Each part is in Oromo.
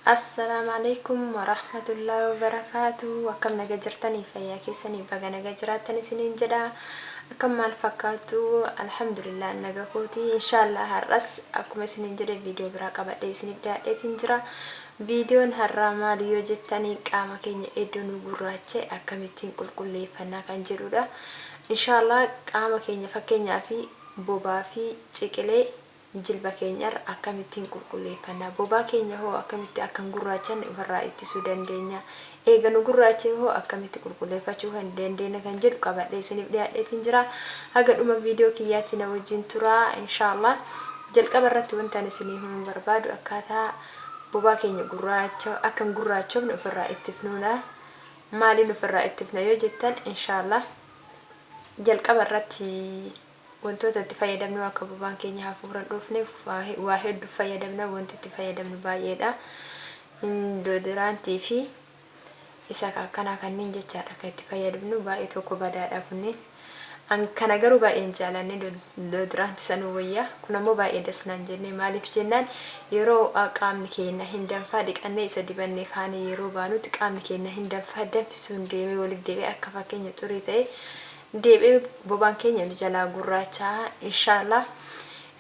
السلام عليكم ورحمة الله وبركاته. وكم نجرتني فيا كيسني بقى نجرتني سنين جدا كم الفكاتو الحمد لله نجاكوتي إن شاء الله هرس أكو سنين جدا فيديو براقبة دي سنين بدأ تنجرا فيديو هرما ديو جتني كاما كيني إدونو براچة أكمتين كل فنا كان جرودا إن شاء الله كاما كيني فكيني في بوبا في تشكلي jilba keenyar akkamittiin qulqulleeffannaa bobaa keenya hoo akkamitti akkan gurraachan ofirraa ittisuu dandeenya eega nu gurraachee hoo akkamitti qulqulleeffachuu kan dandeenya kan jedhu qabadhee isiniif dhiyaadheetiin jira haga dhuma viidiyoo kiyyaatti na wajjin turaa inshallah jalqaba irratti wanta isiniif barbaadu akkaataa bobaa keenya gurraacha akkan gurraachofne ofirraa ittifnuudha maaliin ofirraa ittifna yoo jettan inshallah jalqaba irratti wantoota itti fayyadamnu akka bobaan keenya hafuura dhufne waa hedduu fayyadamna wanti itti fayyadamnu baay'eedha doodiraantii fi isa akkana kanneen jechaadha kan itti fayyadamnu baay'ee tokko badaadha kunneen kana garuu baay'een jaalanne doodiraantii sanuu wayyaa kun ammoo baay'ee dasnaan jennee maaliif jennaan yeroo qaamni keenya hin danfaa dhiqannee isa dibannee kaane yeroo baanutti qaamni keenya hin danfaa danfisuun deemee waliif deebi'ee akka fakkeenya xurii ta'e deebee bobaan keenya jalaa gurraachaa inshallah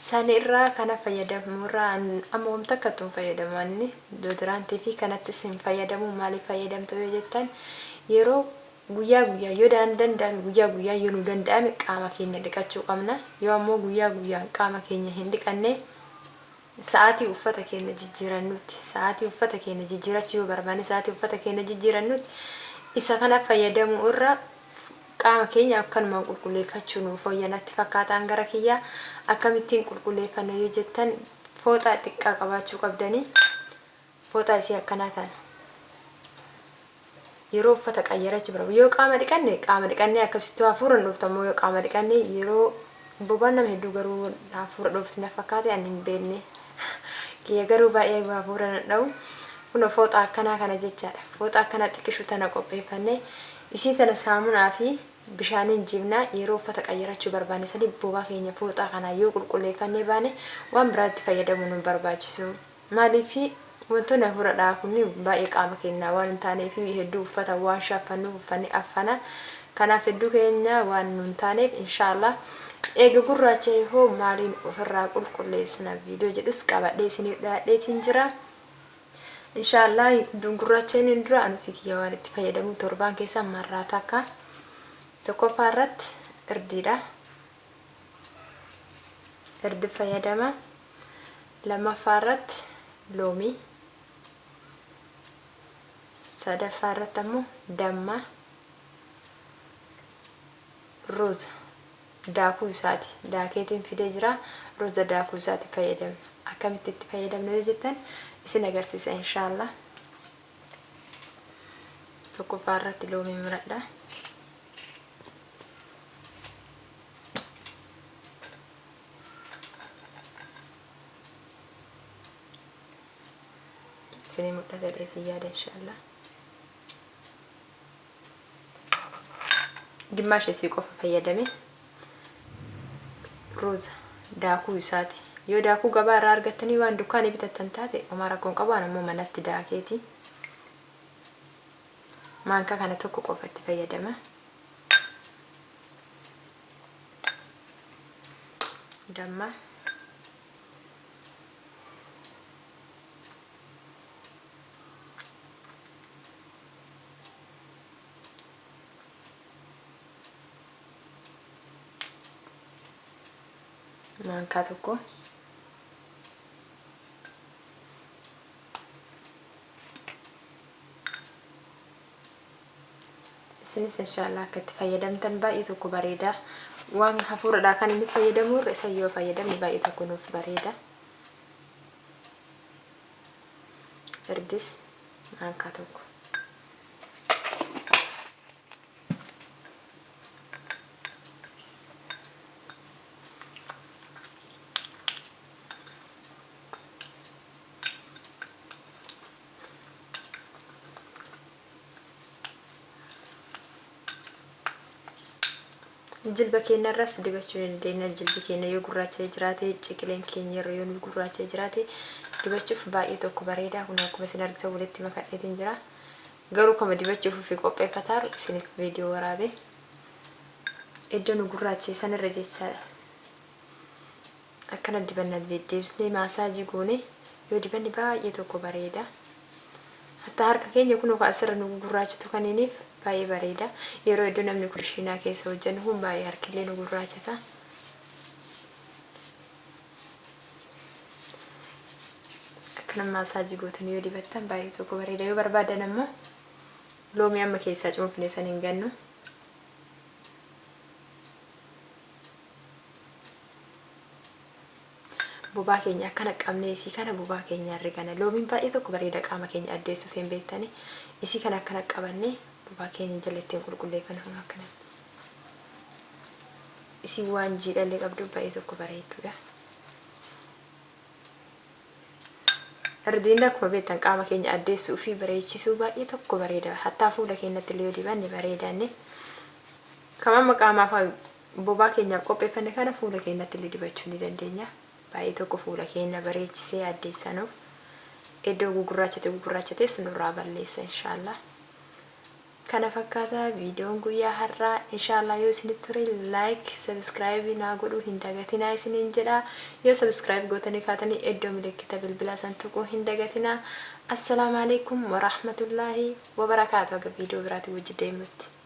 sanirraa kana fayyadamurraa amma wamta akkattuun fayyadamanni doodiraantii fi kanatti sin fayyadamu maaliif fayyadamtu yoo jettan yeroo guyyaa yoo danda'ame guyyaa yoo nu danda'ame qaama keenya dhiqachuu qabna yoo ammoo guyyaa qaama keenya hin dhiqanne sa'aatii uffata keenya jijjiirannutti sa'aatii uffata keenya jijjiirachuu yoo barbaanne sa'aatii uffata keenya jijjiirannutti isa kana fayyadamu irra qaama keenya akkanuma qulqulleeffachuu nuuf fayyanatti fakkaataan gara kiyya akkamittiin qulqulleeffanna yoo jettan fooxaa xiqqaa qabaachuu qabdanii fooxaa isii akkanaa ta'an yeroo uffata qayyarachuu barbaadu yoo qaama dhiqannee akkasitti hafuura dhuftamoo yoo qaama dhiqannee yeroo bobaan nama hedduu garuu hafuura dhufsina fakkaate ani hin beekne kiyya garuu baay'ee hafuura dha'u kun fooxaa akkanaa kana jechaadha fooxaa akkanaa xiqqishu tana qopheeffannee isii tana saamunaa fi bishaaniin jibnaa yeroo uffata qayyarachuu barbaanne sadi bobaa keenya fooxaa kana yoo qulqulleeffannee baane waan biraatti fayyadamuu nu barbaachisu maaliif wantoonni hafuura dha'a kunni baay'ee qaama keenyaa waan hin taaneef hedduu uffata waan shaffannuuf uffanni affana kanaaf hedduu keenya waan nu hin taaneef inshallah eega gurraachee hoo maaliin ofirraa qulqulleessina viidiyoo jedhus qabadhee isiniif dhiyaadheetiin jira inshallah gurraacheen dura anu fikiyya waan itti fayyadamu torbaan keessa marraa takka tokkoffaa irratti irdiidha irdi fayyadama lammaffaa irratti loomii sadaffaa irratti ammoo damma rooza daakuu isaati daakeetiin fidee jira rooza daakuu isaati fayyadamna akkamitti itti fayyadamna yoo jettan isin agarsiisa inshallah tokkoffaa irratti loomii muradha isin mudhata dheetii yaada inshallah ግማሽ isii qofa fayyadame rooza daakuu isaati yoo daakuu gabaa irraa argattanii waan dukkaanii bitattan taate oma rakkoon qabu ammoo manatti daakeeti maanka kana tokko qofa itti fayyadama damma maanka tokko isinis inshallah akka itti fayyadamtan baay'ee tokko bareeda waan hafuuradhaa kan inni fayyadamu irra isa yoo fayyadamne baay'ee tokko nuuf bareeda irdis maanka tokko jilba keenya irras dibachuu dandeenya jilbi keenya yoo gurraacha'ee jiraate ciqileen keenya yeroo yoo gurraacha'ee jiraate dibachuuf baay'ee tokko bareeda. Kun akkuma isin argitan walitti makadheetiin jira. Garuu kama dibachuuf fi qopheeffataar isiniif viidiyoo waraabe. Iddoo nu gurraacheessan irra jechaadha. Akkana dibanna deebisnee maasaajii goone yoo dibanni baay'ee tokko bareeda. Hatta harka keenya kun asirra nu gurraachitu kaniiniif baay'ee bareeda. Yeroo iddoo namni kurshiinaa keessa hojjennu kun baay'ee harkillee nu gurraachata. Akkana maasaajii gootan yoo dibattan baay'ee tokko bareeda. Yoo barbaadan ammoo loomii amma keessaa cuunfine san hin gannu. Bobaa keenya akkana qabnee isii kana bobaa keenya argana. Loomiin baay'ee tokko bareeda qaama keenya addeessuuf hin beektani. Isii kana akkana qabannee bobaa keenya jala ittiin qulqulleeffannu akkana. Isii waan jiidhallee qabdu baay'ee tokko bareedduudha. Ardiin akkuma beektan qaama keenya addeessuu fi bareechisuu baay'ee tokko bareeda. Hatta fuula keenyatti illee yoo dibanne bareedanne. Kamamma qaamaaf bobaa keenyaaf qopheeffanne kana fuula keenyatti illee dibachuu ni dandeenya. Baay'ee tokko fuula keenya bareechisee addeessanuuf iddoo gugurraachates nurraa balleessa inshaallah. Kana fakkaata viidiyoon guyyaa har'aa inshaallah. Yoo isinitti tore like subscribe naa godhuu hin dagatinaa isiniin jedha. Yoo subscribe gootanii kaatanii iddoo milikkita bilbilaa san tuquu hin dagatinaa. Assalaamu alaykum wa rahmatullahi wa barakaatuh. Aga viidiyoo biraatii wajji deemutti.